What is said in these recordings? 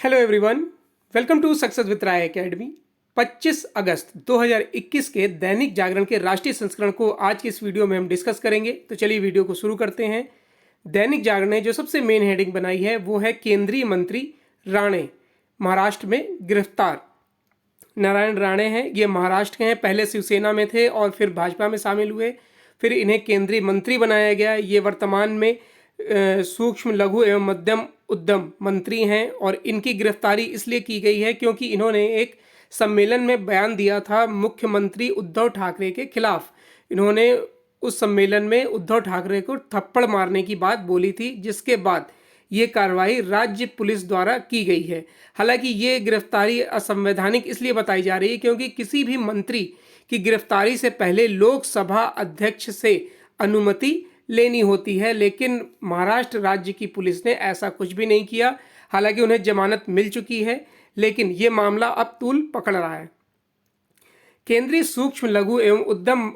Hello everyone, welcome to success with Rai academy. 25 अगस्त 2021 के दैनिक जागरण के राष्ट्रीय संस्करण को आज की इस वीडियो में हम डिस्कस करेंगे। तो चलिए वीडियो को शुरू करते हैं। दैनिक जागरण ने जो सबसे मेन हेडिंग बनाई है वो है केंद्रीय मंत्री राणे महाराष्ट्र में गिरफ्तार। नारायण राणे हैं, ये महाराष्ट्र के हैं, पहले शिवसेना में थे और फिर भाजपा में शामिल हुए, फिर इन्हें केंद्रीय मंत्री बनाया गया। ये वर्तमान में सूक्ष्म लघु एवं मध्यम उद्यम मंत्री हैं और इनकी गिरफ्तारी इसलिए की गई है क्योंकि इन्होंने एक सम्मेलन में बयान दिया था मुख्यमंत्री उद्धव ठाकरे के खिलाफ। इन्होंने उस सम्मेलन में उद्धव ठाकरे को थप्पड़ मारने की बात बोली थी, जिसके बाद ये कार्रवाई राज्य पुलिस द्वारा की गई है। हालांकि ये गिरफ्तारी असंवैधानिक इसलिए बताई जा रही है क्योंकि किसी भी मंत्री की गिरफ्तारी से पहले लोकसभा अध्यक्ष से अनुमति लेनी होती है, लेकिन महाराष्ट्र राज्य की पुलिस ने ऐसा कुछ भी नहीं किया। हालांकि उन्हें जमानत मिल चुकी है, लेकिन ये मामला अब तूल पकड़ रहा है। केंद्रीय सूक्ष्म लघु एवं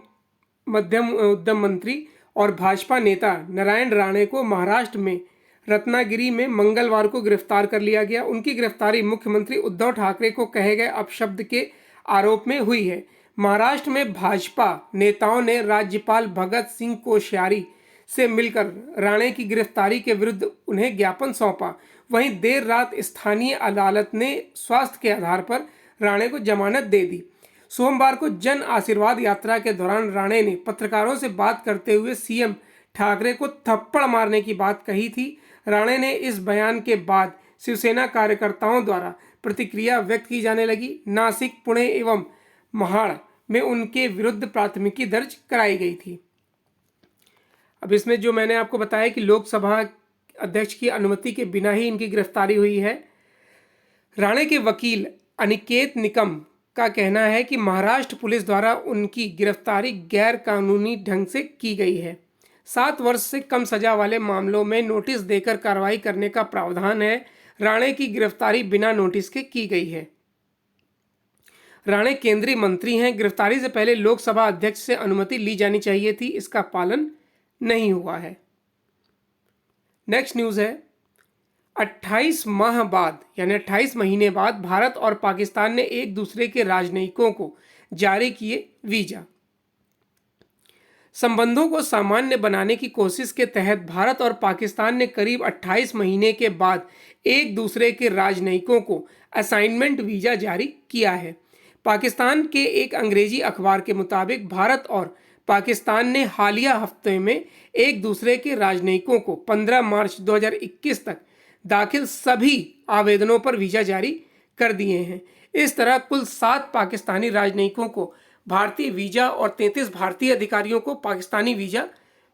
मध्यम उद्यम मंत्री और भाजपा नेता नारायण राणे को महाराष्ट्र में रत्नागिरी में मंगलवार को गिरफ्तार कर लिया गया। उनकी गिरफ्तारी मुख्यमंत्री उद्धव ठाकरे को कहे गए अपशब्द के आरोप में हुई है। महाराष्ट्र में भाजपा नेताओं ने राज्यपाल भगत सिंह कोश्यारी से मिलकर राणे की गिरफ्तारी के विरुद्ध उन्हें ज्ञापन सौंपा। वहीं देर रात स्थानीय अदालत ने स्वास्थ्य के आधार पर राणे को जमानत दे दी। सोमवार को जन आशीर्वाद यात्रा के दौरान राणे ने पत्रकारों से बात करते हुए सीएम ठाकरे को थप्पड़ मारने की बात कही थी। राणे ने इस बयान के बाद शिवसेना कार्यकर्ताओं द्वारा प्रतिक्रिया व्यक्त की जाने लगी। नासिक, पुणे एवं महाड़ में उनके विरुद्ध प्राथमिकी दर्ज कराई गई थी। अब इसमें जो मैंने आपको बताया कि लोकसभा अध्यक्ष की अनुमति के बिना ही इनकी गिरफ्तारी हुई है। राणे के वकील अनिकेत निकम का कहना है कि महाराष्ट्र पुलिस द्वारा उनकी गिरफ्तारी गैर कानूनी ढंग से की गई है। 7 वर्ष से कम सजा वाले मामलों में नोटिस देकर कार्रवाई करने का प्रावधान है। राणे की गिरफ्तारी बिना नोटिस के की गई है। राणे केंद्रीय मंत्री हैं। गिरफ्तारी से पहले लोकसभा अध्यक्ष से अनुमति ली जानी चाहिए थी, इसका पालन नहीं हुआ है। नेक्स्ट न्यूज़ है 28 माह बाद यानी 28 महीने बाद भारत और पाकिस्तान ने एक दूसरे के राजनयिकों को जारी किए वीजा। संबंधों को सामान्य बनाने की कोशिश के तहत भारत और पाकिस्तान ने करीब 28 महीने के बाद एक दूसरे के राजनयिकों को असाइनमेंट वीजा जारी किया है। पाकिस्तान के एक अंग्रेजी अखबार के मुताबिक भारत और पाकिस्तान ने हालिया हफ्ते में एक दूसरे के राजनयिकों को 15 मार्च 2021 तक दाखिल सभी आवेदनों पर वीजा जारी कर दिए हैं। इस तरह कुल 7 पाकिस्तानी राजनयिकों को भारतीय वीजा और 33 भारतीय अधिकारियों को पाकिस्तानी वीजा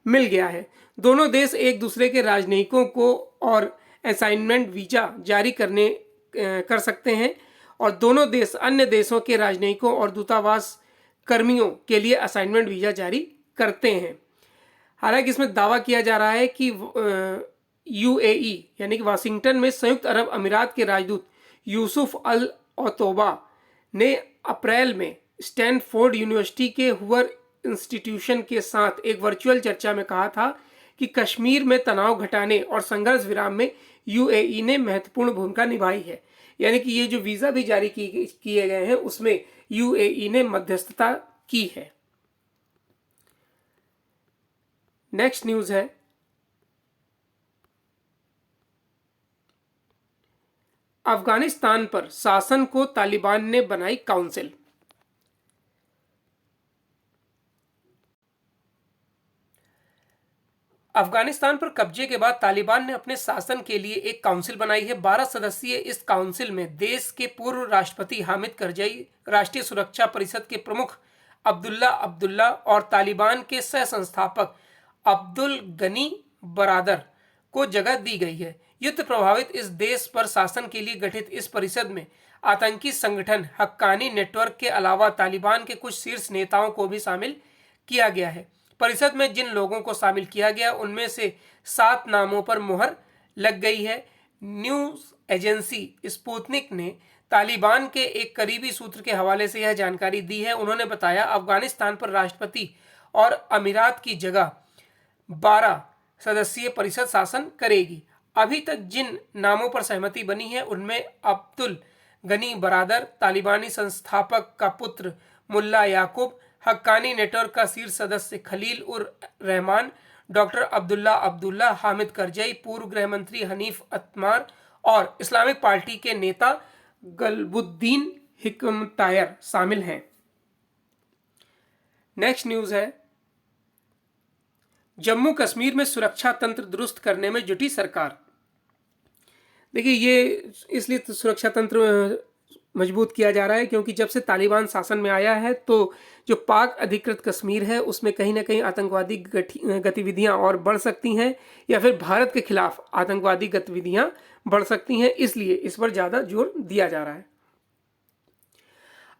मिल गया है। दोनों देश एक दूसरे के राजनयिकों को और असाइनमेंट वीजा जारी कर सकते हैं और दोनों देश अन्य देशों के राजनयिकों और दूतावास कर्मियों के लिए असाइनमेंट वीजा जारी करते हैं। हालांकि इसमें दावा किया जा रहा है कि यूएई यानी कि वाशिंगटन में संयुक्त अरब अमीरात के राजदूत यूसुफ अल ओतोबा ने अप्रैल में स्टैनफोर्ड यूनिवर्सिटी के हुवर इंस्टीट्यूशन के साथ एक वर्चुअल चर्चा में कहा था कि कश्मीर में तनाव घटाने और संघर्ष विराम में यूएई ने महत्वपूर्ण भूमिका निभाई है। यानी कि ये जो वीज़ा भी जारी किए गए हैं उसमें यूएई ने मध्यस्थता की है। नेक्स्ट न्यूज़ है अफगानिस्तान पर शासन को तालिबान ने बनाई काउंसिल। अफगानिस्तान पर कब्जे के बाद तालिबान ने अपने शासन के लिए एक काउंसिल बनाई है। 12 सदस्यीय इस काउंसिल में देश के पूर्व राष्ट्रपति हामिद करजई, राष्ट्रीय सुरक्षा परिषद के प्रमुख अब्दुल्ला और तालिबान के सह संस्थापक अब्दुल गनी बरादर को जगह दी गई है। युद्ध प्रभावित इस देश पर शासन के लिए गठित इस परिषद में आतंकी संगठन हक्कानी नेटवर्क के अलावा तालिबान के कुछ शीर्ष नेताओं को भी शामिल किया गया है। परिषद में जिन लोगों को शामिल किया गया उनमें से 7 नामों पर मुहर लग गई है। न्यूज़ एजेंसी स्पुतनिक ने तालिबान के एक करीबी सूत्र के हवाले से यह जानकारी दी है। उन्होंने बताया अफगानिस्तान पर राष्ट्रपति और अमीरात की जगह 12 सदस्यीय परिषद शासन करेगी। अभी तक जिन नामों पर सहमति बनी है उनमें अब्दुल गनी बरादर, तालिबानी संस्थापक का पुत्र मुल्ला याकूब, हक्कानी नेटवर्क का शीर्ष सदस्य खलील उर रहमान, डॉक्टर अब्दुल्ला हामिद करजई, पूर्व गृह मंत्री हनीफ अतमार और इस्लामिक पार्टी के नेता गलबुद्दीन हिकमतायर शामिल हैं। नेक्स्ट न्यूज है, जम्मू कश्मीर में सुरक्षा तंत्र दुरुस्त करने में जुटी सरकार। देखिए, ये इसलिए तो सुरक्षा तंत्र मजबूत किया जा रहा है क्योंकि जब से तालिबान शासन में आया है तो जो पाक अधिकृत कश्मीर है उसमें कहीं ना कहीं आतंकवादी गतिविधियां और बढ़ सकती हैं या फिर भारत के खिलाफ आतंकवादी गतिविधियां बढ़ सकती हैं, इसलिए इस पर ज़्यादा जोर दिया जा रहा है।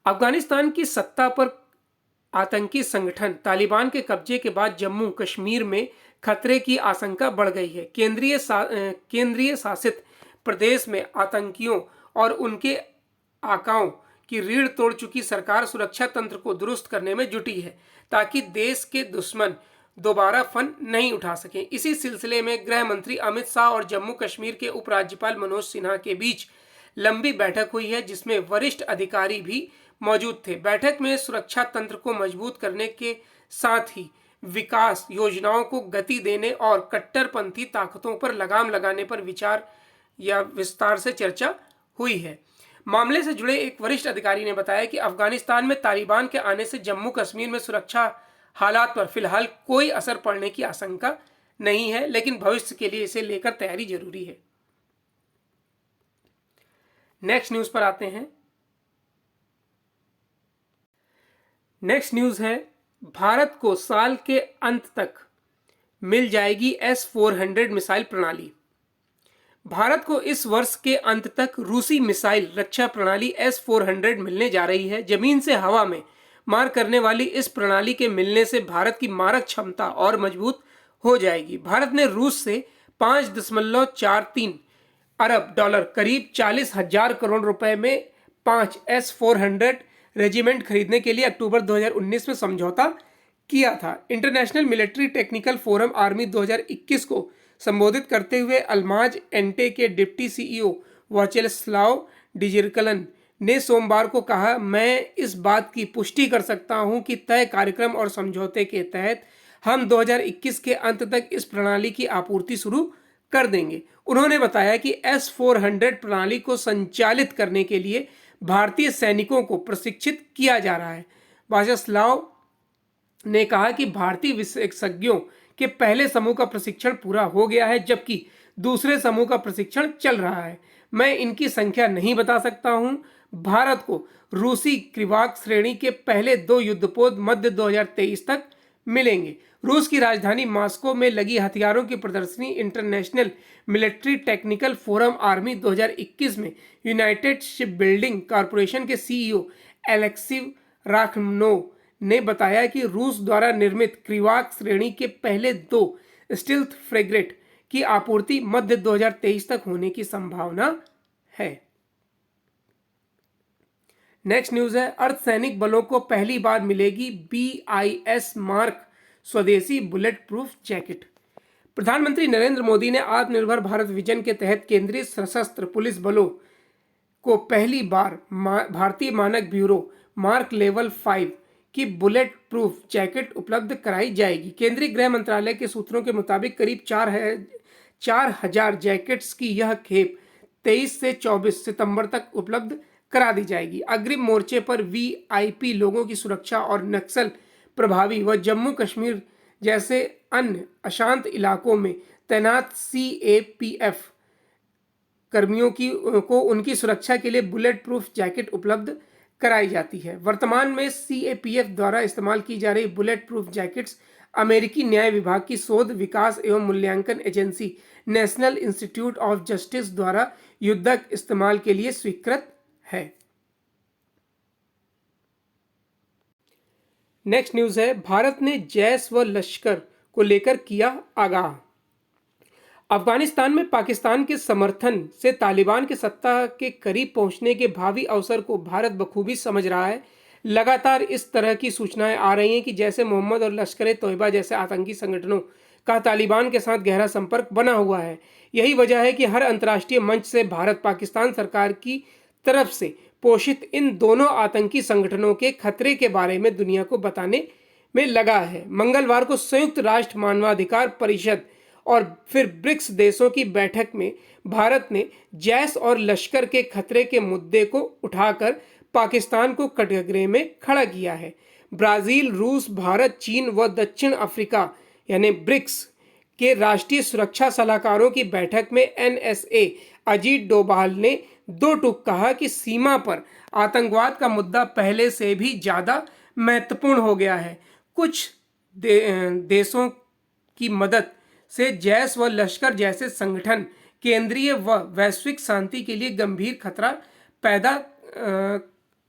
अफगानिस्तान की सत्ता पर आतंकी संगठन तालिबान के कब्जे के बाद जम्मू कश्मीर में खतरे की आशंका बढ़ गई है। केंद्रीय शासित प्रदेश में आतंकियों और उनके आकाओं की रीढ़ तोड़ चुकी सरकार सुरक्षा तंत्र को दुरुस्त करने में जुटी है ताकि देश के दुश्मन दोबारा फन नहीं उठा सकें। इसी सिलसिले में गृह मंत्री अमित शाह और जम्मू कश्मीर के उपराज्यपाल मनोज सिन्हा के बीच लंबी बैठक हुई है जिसमें वरिष्ठ अधिकारी भी मौजूद थे। बैठक में सुरक्षा तंत्र को मजबूत करने के साथ ही विकास योजनाओं को गति देने और कट्टरपंथी ताकतों पर लगाम लगाने पर विचार या विस्तार से चर्चा हुई है। मामले से जुड़े एक वरिष्ठ अधिकारी ने बताया कि अफगानिस्तान में तालिबान के आने से जम्मू कश्मीर में सुरक्षा हालात पर फिलहाल कोई असर पड़ने की आशंका नहीं है, लेकिन भविष्य के लिए इसे लेकर तैयारी जरूरी है। नेक्स्ट न्यूज पर आते हैं। नेक्स्ट न्यूज है, भारत को साल के अंत तक मिल जाएगी S-400 मिसाइल प्रणाली। भारत को इस वर्ष के अंत तक रूसी मिसाइल रक्षा प्रणाली S-400 मिलने जा रही है। जमीन से हवा में मार करने वाली इस प्रणाली के मिलने से भारत की मारक क्षमता और मजबूत हो जाएगी। भारत ने रूस से 5.43 अरब डॉलर करीब 40,000 करोड़ रुपए में 5 S-400 रेजिमेंट खरीदने के लिए अक्टूबर 2019 में समझौता किया था। International military technical forum army 2021 को संबोधित करते हुए अल्माज एंटे के डिप्टी सीईओ वाचेस्लाव डिजिरकलन ने सोमवार को कहा, मैं इस बात की पुष्टि कर सकता हूं कि तय कार्यक्रम और समझौते के तहत हम 2021 के अंत तक इस प्रणाली की आपूर्ति शुरू कर देंगे। उन्होंने बताया कि S-400 प्रणाली को संचालित करने के लिए भारतीय सैनिकों को प्रशिक्षित किया जा रहा है। वाचेस्लाव ने कहा कि भारतीय विशेषज्ञों के पहले समूह का प्रशिक्षण पूरा हो गया है जबकि दूसरे समूह का प्रशिक्षण चल रहा है। मैं इनकी संख्या नहीं बता सकता हूं। भारत को रूसी क्रिवाक श्रेणी के पहले 2 युद्धपोत मध्य 2023 तक मिलेंगे। रूस की राजधानी मॉस्को में लगी हथियारों की प्रदर्शनी international military technical forum army 2021 में यूनाइटेड शिप बिल्डिंग कॉरपोरेशन के सीईओ एलेक्सी राखमनोव ने बताया कि रूस द्वारा निर्मित क्रिवाक श्रेणी के पहले 2 स्टील्थ फ्रेगेट की आपूर्ति मध्य 2023 तक होने की संभावना है। नेक्स्ट न्यूज है, अर्धसैनिक बलों को पहली बार मिलेगी BIS मार्क स्वदेशी बुलेट प्रूफ जैकेट। प्रधानमंत्री नरेंद्र मोदी ने आत्मनिर्भर भारत विजन के तहत केंद्रीय सशस्त्र पुलिस बलों को पहली बार भारतीय मानक ब्यूरो मार्क लेवल 5 की बुलेट प्रूफ जैकेट उपलब्ध कराई जाएगी। केंद्रीय गृह मंत्रालय के सूत्रों के मुताबिक करीब 4,000 जैकेट्स की यह खेप 23 से 24 सितंबर तक उपलब्ध करा दी जाएगी। अग्रिम मोर्चे पर VIP लोगों की सुरक्षा और नक्सल प्रभावी व जम्मू कश्मीर जैसे अन्य अशांत इलाकों में तैनात CAPF कर्मियों को उनकी सुरक्षा के लिए बुलेट प्रूफ जैकेट उपलब्ध कराई जाती है। वर्तमान में CAPF द्वारा इस्तेमाल की जा रही बुलेट प्रूफ जैकेट्स अमेरिकी न्याय विभाग की शोध विकास एवं मूल्यांकन agency national institute of justice द्वारा युद्धक इस्तेमाल के लिए स्वीकृत है। नेक्स्ट न्यूज है, भारत ने जैश व लश्कर को लेकर किया आगाह। अफगानिस्तान में पाकिस्तान के समर्थन से तालिबान की सत्ता के करीब पहुंचने के भावी अवसर को भारत बखूबी समझ रहा है। लगातार इस तरह की सूचनाएं आ रही हैं कि जैसे मोहम्मद और लश्कर ए तोयबा जैसे आतंकी संगठनों का तालिबान के साथ गहरा संपर्क बना हुआ है। यही वजह है कि हर अंतर्राष्ट्रीय मंच से भारत पाकिस्तान सरकार की तरफ से पोषित इन दोनों आतंकी संगठनों के खतरे के बारे में दुनिया को बताने में लगा है। मंगलवार को संयुक्त राष्ट्र मानवाधिकार परिषद और फिर ब्रिक्स देशों की बैठक में भारत ने जैश और लश्कर के खतरे के मुद्दे को उठाकर पाकिस्तान को कटघरे में खड़ा किया है। ब्राजील, रूस, भारत, चीन व दक्षिण अफ्रीका यानी ब्रिक्स के राष्ट्रीय सुरक्षा सलाहकारों की बैठक में एनएसए अजीत डोभाल ने दो टूक कहा कि सीमा पर आतंकवाद का मुद्दा पहले से भी ज़्यादा महत्वपूर्ण हो गया है। कुछ देशों की मदद से जैश व लश्कर जैसे संगठन केंद्रीय व वैश्विक शांति के लिए गंभीर खतरा पैदा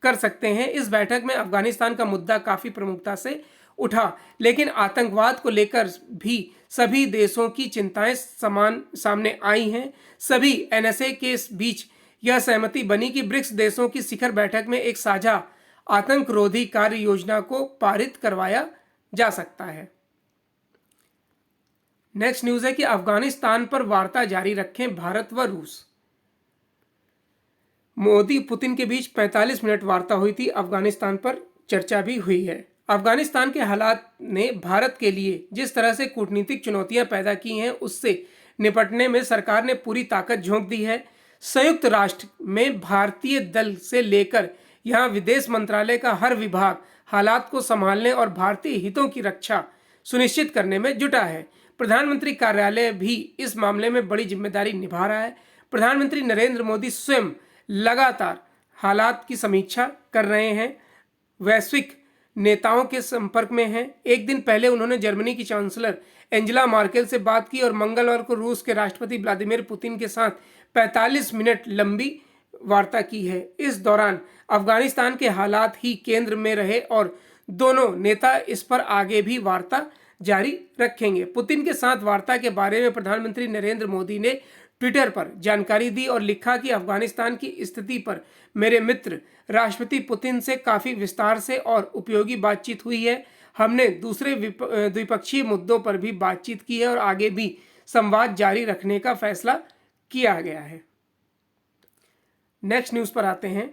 कर सकते हैं। इस बैठक में अफगानिस्तान का मुद्दा काफ़ी प्रमुखता से उठा, लेकिन आतंकवाद को लेकर भी सभी देशों की चिंताएं समान सामने आई हैं। सभी एनएसए के बीच यह सहमति बनी कि ब्रिक्स देशों की शिखर बैठक में एक साझा आतंकरोधी कार्य योजना को पारित करवाया जा सकता है। नेक्स्ट न्यूज़ है कि अफगानिस्तान पर वार्ता जारी रखें भारत व रूस। मोदी पुतिन के बीच 45 मिनट वार्ता हुई थी। अफगानिस्तान पर चर्चा भी हुई है। अफगानिस्तान के हालात ने भारत के लिए जिस तरह से कूटनीतिक चुनौतियां पैदा की हैं, उससे निपटने में सरकार ने पूरी ताकत झोंक दी है। संयुक्त राष्ट्र में भारतीय दल से लेकर यहाँ विदेश मंत्रालय का हर विभाग हालात को संभालने और भारतीय हितों की रक्षा सुनिश्चित करने में जुटा है। प्रधानमंत्री कार्यालय भी इस मामले में बड़ी जिम्मेदारी निभा रहा है। प्रधानमंत्री नरेंद्र मोदी स्वयं लगातार हालात की समीक्षा कर रहे हैं, वैश्विक नेताओं के संपर्क में हैं। एक दिन पहले उन्होंने जर्मनी की चांसलर एंजेला मार्केल से बात की और मंगलवार को रूस के राष्ट्रपति व्लादिमीर पुतिन के साथ 45 मिनट लंबी वार्ता की है। इस दौरान अफगानिस्तान के हालात ही केंद्र में रहे और दोनों नेता इस पर आगे भी वार्ता जारी रखेंगे। पुतिन के साथ वार्ता के बारे में प्रधानमंत्री नरेंद्र मोदी ने ट्विटर पर जानकारी दी और लिखा कि अफगानिस्तान की स्थिति पर मेरे मित्र राष्ट्रपति पुतिन से काफ़ी विस्तार से और उपयोगी बातचीत हुई है। हमने दूसरे द्विपक्षीय मुद्दों पर भी बातचीत की है और आगे भी संवाद जारी रखने का फैसला किया गया है। नेक्स्ट न्यूज़ पर आते हैं।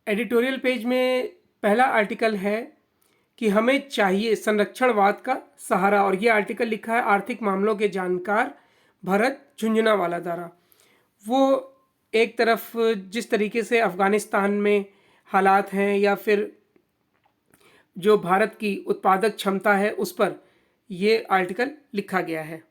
एडिटोरियल पेज में पहला आर्टिकल है कि हमें चाहिए संरक्षणवाद का सहारा, और ये आर्टिकल लिखा है आर्थिक मामलों के जानकार भरत झुंझुनवाला द्वारा। वो एक तरफ जिस तरीके से अफगानिस्तान में हालात हैं या फिर जो भारत की उत्पादक क्षमता है उस पर ये आर्टिकल लिखा गया है।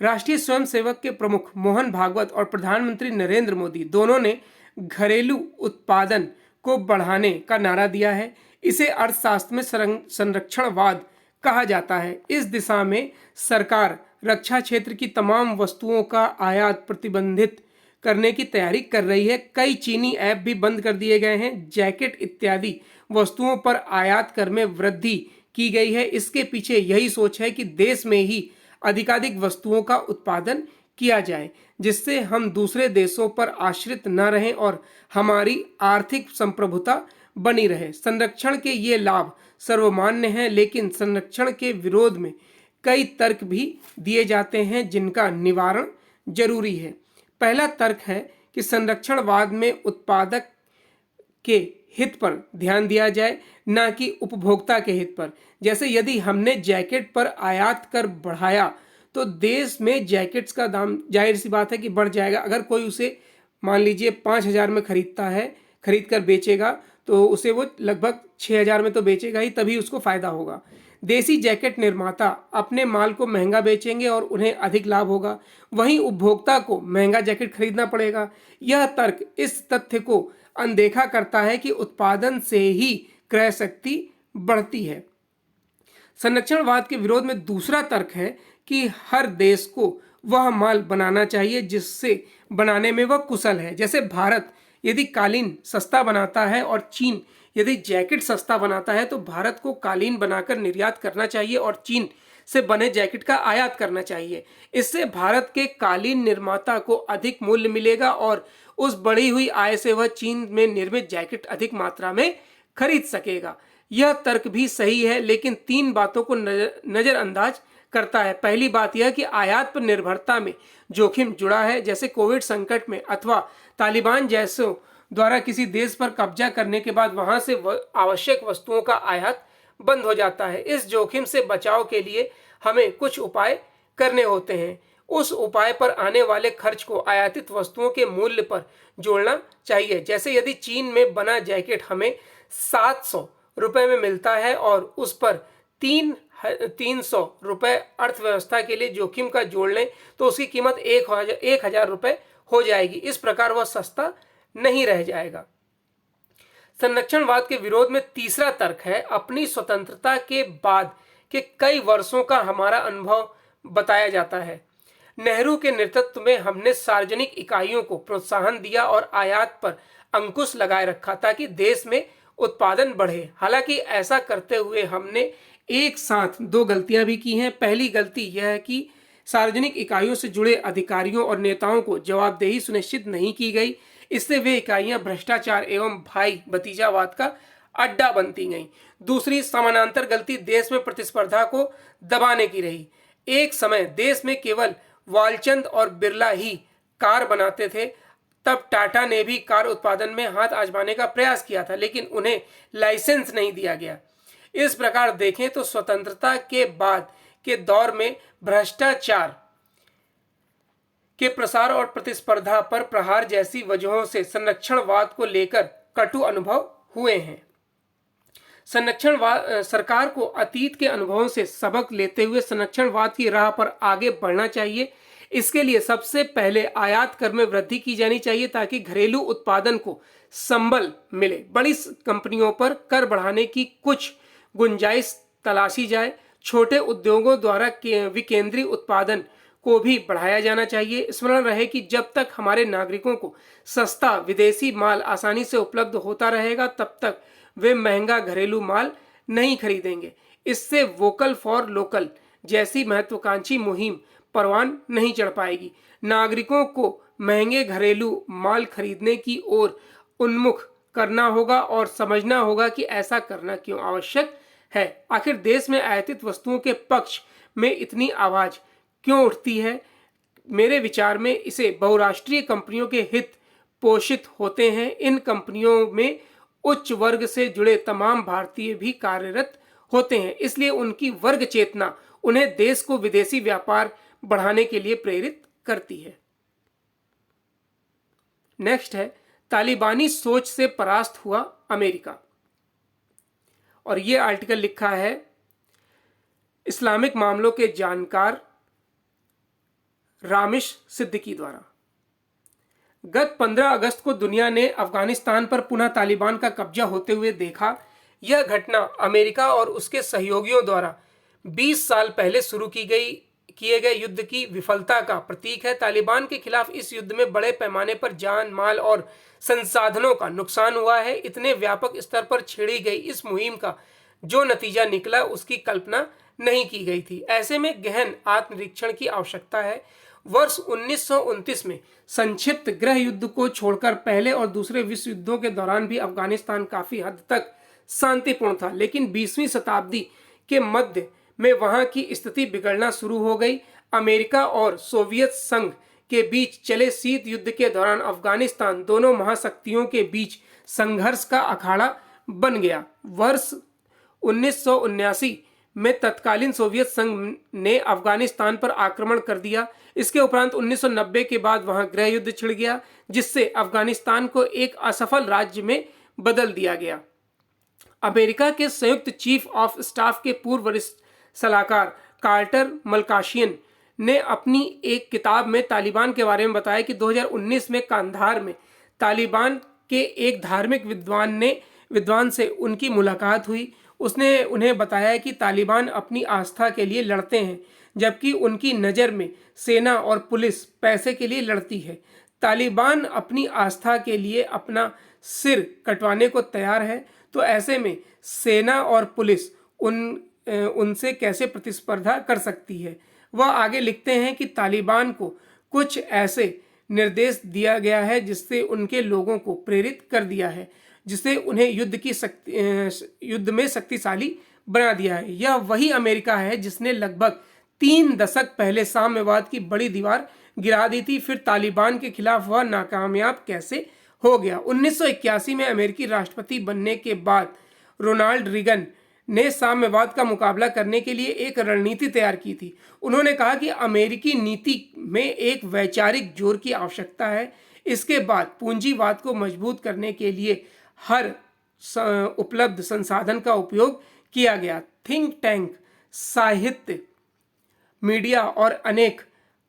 राष्ट्रीय स्वयंसेवक के प्रमुख मोहन भागवत और प्रधानमंत्री नरेंद्र मोदी दोनों ने घरेलू उत्पादन को बढ़ाने का नारा दिया है। इसे अर्थशास्त्र में संरक्षणवाद कहा जाता है। इस दिशा में सरकार रक्षा क्षेत्र की तमाम वस्तुओं का आयात प्रतिबंधित करने की तैयारी कर रही है। कई चीनी ऐप भी बंद कर दिए गए हैं। जैकेट इत्यादि वस्तुओं पर आयात कर में वृद्धि की गई है। इसके पीछे यही सोच है कि देश में ही अधिकाधिक वस्तुओं का उत्पादन किया जाए, जिससे हम दूसरे देशों पर आश्रित न रहें और हमारी आर्थिक संप्रभुता बनी रहे। संरक्षण के ये लाभ सर्वमान्य हैं, लेकिन संरक्षण के विरोध में कई तर्क भी दिए जाते हैं जिनका निवारण जरूरी है। पहला तर्क है कि संरक्षणवाद में उत्पादक के हित पर ध्यान दिया जाए, न कि उपभोक्ता के हित पर। जैसे यदि हमने जैकेट पर आयात कर बढ़ाया तो देश में जैकेट्स का दाम जाहिर सी बात है कि बढ़ जाएगा। अगर कोई उसे मान लीजिए 5,000 में खरीदता है, खरीद कर बेचेगा तो उसे वो लगभग 6,000 में तो बेचेगा ही, तभी उसको फ़ायदा होगा। देसी जैकेट निर्माता अपने माल को महंगा बेचेंगे और उन्हें अधिक लाभ होगा, वहीं उपभोक्ता को महंगा जैकेट खरीदना पड़ेगा। यह तर्क इस तथ्य को अनदेखा करता है कि उत्पादन से ही क्रय शक्ति बढ़ती है। संरक्षणवाद के विरोध में दूसरा तर्क है कि हर देश को वह माल बनाना चाहिए जिससे बनाने में वह कुशल है। जैसे भारत यदि कालीन सस्ता बनाता है और चीन यदि जैकेट सस्ता बनाता है, तो भारत को कालीन बनाकर निर्यात करना चाहिए और चीन से बने जैकेट का आयात करना चाहिए। इससे भारत के कालीन निर्माता को अधिक मूल्य मिलेगा और उस बढ़ी हुई आय से वह चीन में निर्मित जैकेट अधिक मात्रा में खरीद सकेगा। यह तर्क भी सही है, लेकिन 3 बातों को नजरअंदाज करता है। पहली बात यह कि आयात पर निर्भरता में जोखिम जुड़ा है, जैसे कोविड संकट में अथवा तालिबान जैसों द्वारा किसी देश पर कब्जा करने के बाद वहां से आवश्यक वस्तुओं का आयात बंद हो जाता है। इस जोखिम से बचाव के लिए हमें कुछ उपाय करने होते हैं। उस उपाय पर आने वाले खर्च को आयातित वस्तुओं के मूल्य पर जोड़ना चाहिए। जैसे यदि चीन में बना जैकेट हमें 700 रुपए में मिलता है और उस पर 300 रुपए अर्थव्यवस्था के लिए जोखिम का जोड़ लें तो उसकी कीमत 1000 रुपए हो जाएगी। इस प्रकार वह सस्ता नहीं रह जाएगा। संरक्षणवाद के विरोध में तीसरा तर्क है अपनी स्वतंत्रता के बाद के कई वर्षों का हमारा अनुभव बताया जाता है। नेहरू के नेतृत्व में हमने सार्वजनिक इकाइयों को प्रोत्साहन दिया और आयात पर अंकुश लगाए रखा ताकि देश में उत्पादन बढ़े। हालांकि ऐसा करते हुए हमने एक साथ 2 गलतियां भी की हैं। पहली गलती यह है कि सार्वजनिक इकाइयों से जुड़े अधिकारियों और नेताओं को जवाबदेही सुनिश्चित नहीं की गई। इससे वे इकाइयां भ्रष्टाचार एवं भाई भतीजावाद का अड्डा बनती गईं। दूसरी समानांतर गलती देश में प्रतिस्पर्धा को दबाने की रही। एक समय देश में केवल वालचंद और बिरला ही कार बनाते थे। तब टाटा ने भी कार उत्पादन में हाथ आजमाने का प्रयास किया था, लेकिन उन्हें लाइसेंस नहीं दिया गया। इस प्रकार देखें तो स्वतंत्रता के बाद के दौर में भ्रष्टाचार के प्रसार और प्रतिस्पर्धा पर प्रहार जैसी वजहों से संरक्षणवाद को लेकर कटु अनुभव हुए हैं। सरकार को अतीत के अनुभवों से सबक लेते हुए संरक्षणवाद की राह पर आगे बढ़ना चाहिए। इसके लिए सबसे पहले आयात कर में वृद्धि की जानी चाहिए ताकि घरेलू उत्पादन को संबल मिले। बड़ी कंपनियों पर कर बढ़ाने की कुछ गुंजाइश तलाशी जाए। छोटे उद्योगों द्वारा विकेंद्रीय उत्पादन को भी बढ़ाया जाना चाहिए। स्मरण रहे कि जब तक हमारे नागरिकों को सस्ता विदेशी माल आसानी से उपलब्ध होता रहेगा तब तक वे महंगा घरेलू माल नहीं खरीदेंगे। इससे वोकल फॉर लोकल जैसी महत्वाकांक्षी मुहिम परवान नहीं चढ़ पाएगी। नागरिकों को महंगे घरेलू माल खरीदने की ओर उन्मुख करना होगा और समझना होगा कि ऐसा करना क्यों आवश्यक है। आखिर देश में आयातित वस्तुओं के पक्ष में इतनी आवाज क्यों उठती है? मेरे विचार में इसे बहुराष्ट्रीय कंपनियों के हित पोषित होते हैं। इन कंपनियों में उच्च वर्ग से जुड़े तमाम भारतीय भी कार्यरत होते हैं, इसलिए उनकी वर्ग चेतना उन्हें देश को विदेशी व्यापार बढ़ाने के लिए प्रेरित करती है। नेक्स्ट है तालिबानी सोच से परास्त हुआ अमेरिका, और यह आर्टिकल लिखा है इस्लामिक मामलों के जानकार रामिश सिद्दीकी द्वारा। गत 15 अगस्त को दुनिया ने अफगानिस्तान पर पुनः तालिबान का कब्जा होते हुए देखा। यह घटना अमेरिका और उसके सहयोगियों द्वारा 20 साल पहले शुरू किए गए युद्ध की विफलता का प्रतीक है। तालिबान के खिलाफ इस युद्ध में बड़े पैमाने पर जान माल और संसाधनों का नुकसान हुआ है। इतने व्यापक स्तर पर छेड़ी गई इस मुहिम का जो नतीजा निकला उसकी कल्पना नहीं की गई थी। ऐसे में गहन आत्मनिरीक्षण की आवश्यकता है। वर्ष 1929 में संक्षिप्त गृह युद्ध को छोड़कर पहले और दूसरे विश्व युद्धों के दौरान भी अफगानिस्तान काफी हद तक शांतिपूर्ण था, लेकिन 20वीं शताब्दी के मध्य में वहां की स्थिति बिगड़ना शुरू हो गई। अमेरिका और सोवियत संघ के बीच चले शीत युद्ध के दौरान अफगानिस्तान दोनों महाशक्तियों के बीच संघर्ष का अखाड़ा बन गया। वर्ष 1979 में तत्कालीन सोवियत संघ ने अफगानिस्तान पर आक्रमण कर दिया। इसके उपरांत 1990 के बाद वहां गृह युद्ध छिड़ गया, जिससे अफगानिस्तान को एक असफल राज्य में बदल दिया गया। अमेरिका के संयुक्त चीफ ऑफ स्टाफ के पूर्व वरिष्ठ सलाहकार कार्टर मलकाशियन ने अपनी एक किताब में तालिबान के बारे में बताया कि 2019 में कांधार में तालिबान के एक धार्मिक विद्वान से उनकी मुलाकात हुई। उसने उन्हें बताया कि तालिबान अपनी आस्था के लिए लड़ते हैं, जबकि उनकी नज़र में सेना और पुलिस पैसे के लिए लड़ती है। तालिबान अपनी आस्था के लिए अपना सिर कटवाने को तैयार है, तो ऐसे में सेना और पुलिस उनसे कैसे प्रतिस्पर्धा कर सकती है। वह आगे लिखते हैं कि तालिबान को कुछ ऐसे निर्देश दिया गया है जिससे उनके लोगों को प्रेरित कर दिया है जिससे उन्हें युद्ध में शक्तिशाली बना दिया है। यह वही अमेरिका है जिसने लगभग 3 दशक पहले साम्यवाद की बड़ी दीवार गिरा दी थी। फिर तालिबान के खिलाफ वह नाकामयाब कैसे हो गया? 1981 में अमेरिकी राष्ट्रपति बनने के बाद रोनाल्ड रीगन ने साम्यवाद का मुकाबला करने के लिए एक रणनीति तैयार की थी। उन्होंने कहा कि अमेरिकी नीति में एक वैचारिक जोर की आवश्यकता है। इसके बाद पूंजीवाद को मजबूत करने के लिए हर उपलब्ध संसाधन का उपयोग किया गया। थिंक टैंक, साहित्य, मीडिया और अनेक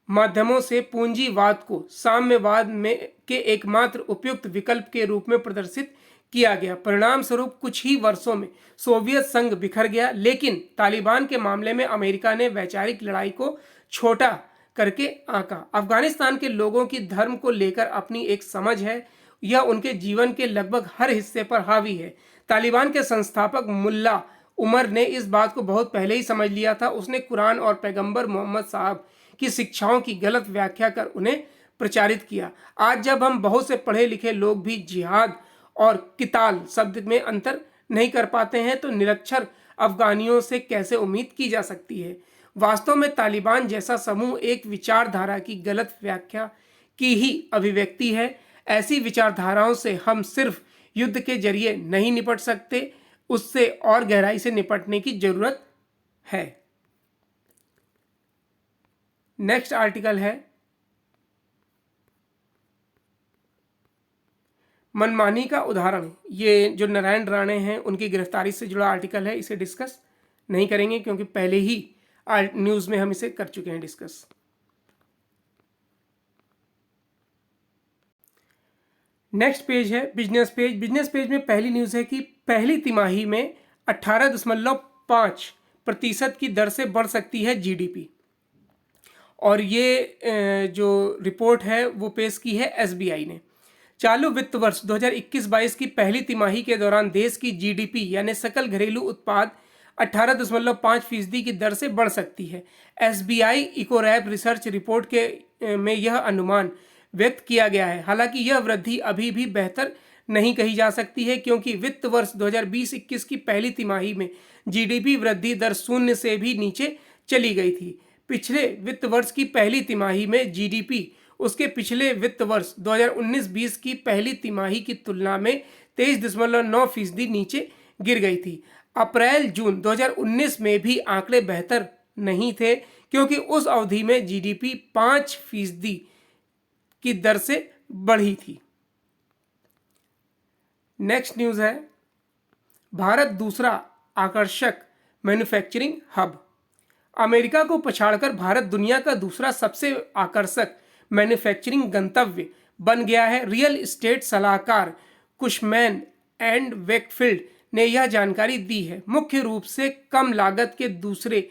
माध्यमों से पूंजीवाद को साम्यवाद में के एकमात्र उपयुक्त विकल्प के रूप में प्रदर्शित किया गया। परिणाम स्वरूप कुछ ही वर्षों में सोवियत संघ बिखर गया, लेकिन तालिबान के मामले में अमेरिका ने वैचारिक लड़ाई को छोटा करके आंका। अफगानिस्तान के लोगों की धर्म को लेकर अपनी एक समझ है, यह उनके जीवन के लगभग हर हिस्से पर हावी है। तालिबान के संस्थापक मुल्ला उमर ने इस बात को बहुत पहले ही समझ लिया था। उसने कुरान और पैगंबर मोहम्मद साहब की शिक्षाओं की गलत व्याख्या कर उन्हें प्रचारित किया। आज जब हम बहुत से पढ़े लिखे लोग भी जिहाद और किताल शब्द में अंतर नहीं कर पाते हैं, तो निरक्षर अफगानियों से कैसे उम्मीद की जा सकती है? वास्तव में तालिबान जैसा समूह एक विचारधारा की गलत व्याख्या की ही अभिव्यक्ति है। ऐसी विचारधाराओं से हम सिर्फ युद्ध के जरिए नहीं निपट सकते, उससे और गहराई से निपटने की जरूरत है। नेक्स्ट आर्टिकल है मनमानी का उदाहरण। ये जो नारायण राणे हैं उनकी गिरफ्तारी से जुड़ा आर्टिकल है। इसे डिस्कस नहीं करेंगे क्योंकि पहले ही न्यूज़ में हम इसे कर चुके हैं डिस्कस। नेक्स्ट पेज है बिजनेस पेज। बिजनेस पेज में पहली न्यूज़ है कि पहली तिमाही में 18.5% की दर से बढ़ सकती है जीडीपी। और ये जो रिपोर्ट है वो पेश की है एसबीआई ने। चालू वित्त वर्ष 2021-22 की पहली तिमाही के दौरान देश की जीडीपी यानी सकल घरेलू उत्पाद 18.5% की दर से बढ़ सकती है। एसबीआई इकोरैप रिसर्च रिपोर्ट के में यह अनुमान व्यक्त किया गया है। हालांकि यह वृद्धि अभी भी बेहतर नहीं कही जा सकती है, क्योंकि वित्त वर्ष 2020-21 की पहली तिमाही में जीडीपी वृद्धि दर 0 से भी नीचे चली गई थी। पिछले वित्त वर्ष की पहली तिमाही में जीडीपी उसके पिछले वित्त वर्ष 2019-20 की पहली तिमाही की तुलना में 23.9% नीचे गिर गई थी। अप्रैल जून 2019 में भी आंकड़े बेहतर नहीं थे, क्योंकि उस अवधि में जीडीपी 5% की दर से बढ़ी थी। नेक्स्ट न्यूज़ है भारत दूसरा आकर्षक मैन्युफैक्चरिंग हब। अमेरिका को पछाड़कर भारत दुनिया का दूसरा सबसे आकर्षक मैन्युफैक्चरिंग गंतव्य बन गया है। रियल एस्टेट सलाहकार कुशमैन एंड वेकफील्ड ने यह जानकारी दी है। मुख्य रूप से कम लागत के दूसरे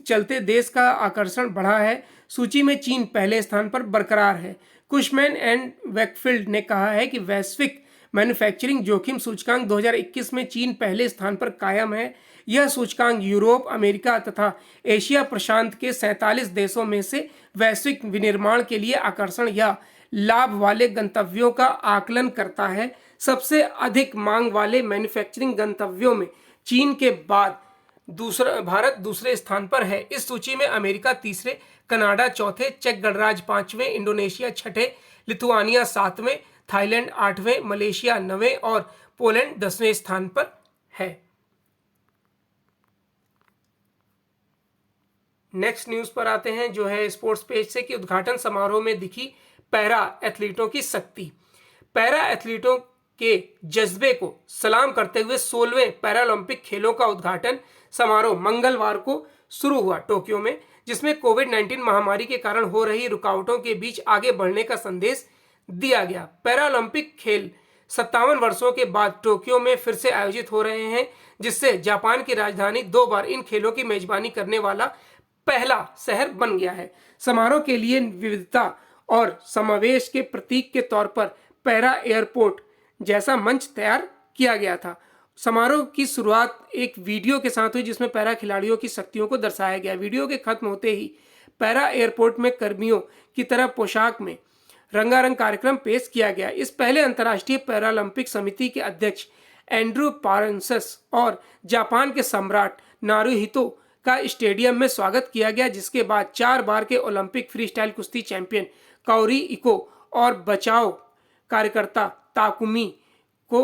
चलते देश का आकर्षण बढ़ा है। सूची में चीन पहले स्थान पर बरकरार है। कुशमैन एंड वेकफील्ड ने कहा है कि वैश्विक मैन्युफैक्चरिंग जोखिम सूचकांक 2021 में चीन पहले स्थान पर कायम है। यह सूचकांक यूरोप, अमेरिका तथा एशिया प्रशांत के 47 देशों में से वैश्विक विनिर्माण के लिए आकर्षण या लाभ वाले गंतव्यों का आकलन करता है। सबसे अधिक मांग वाले मैन्युफैक्चरिंग गंतव्यों में चीन के बाद भारत दूसरे स्थान पर है। इस सूची में अमेरिका तीसरे, कनाडा चौथे, चेक गणराज्य 5वें, इंडोनेशिया 6ठे, लिथुआनिया 7वें, थाईलैंड 8वें, मलेशिया 9वें और पोलैंड 10वें स्थान पर है। नेक्स्ट न्यूज़ पर आते हैं जो है स्पोर्ट्स पेज से कि उद्घाटन समारोह में दिखी पैरा एथलीटों की शक्ति। पैरा एथलीटों के जज्बे को सलाम करते हुए 16वें पैरालंपिक खेलों का उद्घाटन समारोह मंगलवार को शुरू हुआ टोक्यो में, जिसमें कोविड-19 महामारी के कारण हो रही रुकावटों के बीच आगे बढ़ने का संदेश दिया गया। पैरालंपिक खेल 57 वर्षों के बाद टोक्यो में फिर से आयोजित हो रहे हैं, जिससे जापान की राजधानी 2 बार इन खेलों की मेजबानी करने वाला पहला शहर बन गया है। समारोह के लिए विविधता और समावेश के प्रतीक के तौर पर पैरा एयरपोर्ट जैसा मंच तैयार किया गया था। समारोह की शुरुआत एक वीडियो के साथ हुई जिसमें पैरा खिलाड़ियों की शक्तियों को दर्शाया गया। वीडियो के खत्म होते ही पैरा एयरपोर्ट में कर्मियों की तरह पोशाक में रंगारंग कार्यक्रम पेश किया गया। इस पहले अंतर्राष्ट्रीय पैरालंपिक समिति के अध्यक्ष एंड्रू पारन्सस और जापान के सम्राट नारुहितो का स्टेडियम में स्वागत किया गया, जिसके बाद 4 बार के ओलंपिक फ्रीस्टाइल कुश्ती चैंपियन काओरी इको और बचाव कार्यकर्ता ताकुमी को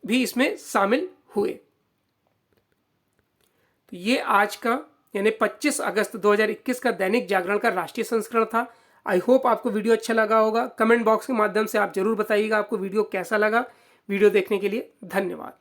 भी इसमें शामिल हुए। तो ये आज का यानी 25 अगस्त 2021 का दैनिक जागरण का राष्ट्रीय संस्करण था। आई होप आपको वीडियो अच्छा लगा होगा। कमेंट बॉक्स के माध्यम से आप जरूर बताइएगा आपको वीडियो कैसा लगा। वीडियो देखने के लिए धन्यवाद।